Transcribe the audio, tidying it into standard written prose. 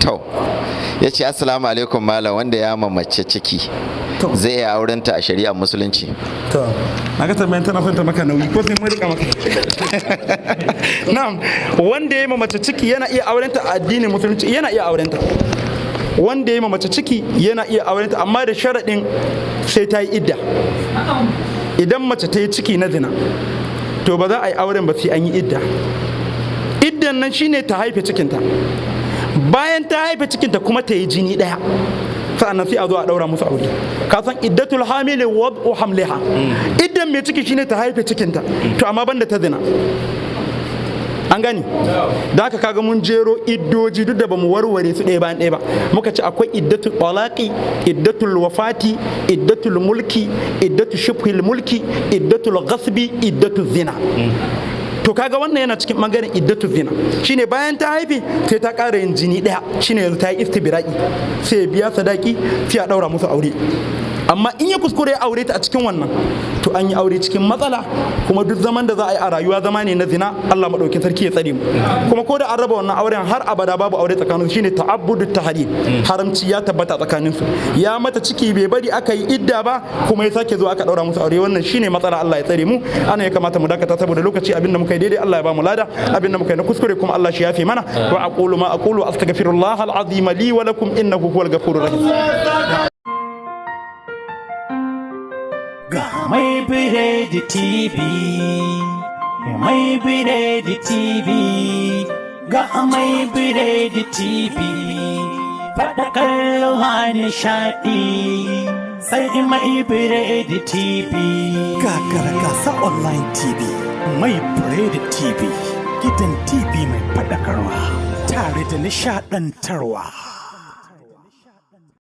to ya ce assalamu alaikum malam, wanda ya mace ciki zai iya aurenta a shari'ar musulunci? To na ga tambayan tana son ta maka nauyi ko sai mu rika maka. Na'am, wanda ya mace ciki yana iya aurenta a addinin musulunci, yana iya aurenta. Wanda ya mace ciki yana iya aurenta, amma da sharaɗin sai ta yi idda. Idan mace ta yi ciki na zina, to ba za a yi auren ba sai an yi idda. Iddan nan shine ta haife cikinta. Bayan ta haife cikinta kuma ta yi jini ɗaya, sa'annan sai a zo a ɗaura musu aure. Ka san iddatul hamili wad'u hamliha. Iddan mai ciki shine ta haife cikinta, to amma banda ta zina. An gani? Da haka kaga mun jero iddoji duk da bamu warware su ɗaya bayan ɗaya ba. Muka ce akwai iddatul talaqi, iddatul wafati, iddatul mulki, iddatul shibhil mulki, iddatul ghasbi, iddatul zina. To kaga wannan yana cikin bangaren iddatu zina, shine bayan ta haife sai ta ƙara yin jini ɗaya, shine yanzu ta yi istibra'i, sai ya biya sadaki, sai a ɗaura musu aure. Amma in ya kuskure ya aure ta a cikin wannan, to an yi aure cikin matsala, kuma duk zaman da za a yi a rayuwa zama ne na zina. Allah madaukin sarki ya tsare mu. Kuma ko da an raba wannan auren har abada babu aure tsakanin su, shine ta'abbudu tahrim, haramci ya tabbata tsakanin su. Ya mata ciki bai bari aka yi idda ba, kuma ya sake zuwa aka daura musu aure. Wannan shine matsala. Allah ya tsare mu. Ana ya kamata mu dakata saboda lokaci. Abinda muka yi daidai Allah ya ba mu lada, abinda muka yi na kuskure kuma Allah shi yafe mana. Wa aqulu ma aqulu astaghfirullah al-azim li wa lakum innahu huwal ghafurur rahim. Ga Mai Biredi TV, Mai Biredi TV, ga Mai Biredi TV, faɗakar nishaɗi, sai Mai Biredi TV. Gagara gasa online TV, Mai Biredi TV, gidan TV mai faɗakarwa, tare da nishaɗantarwa.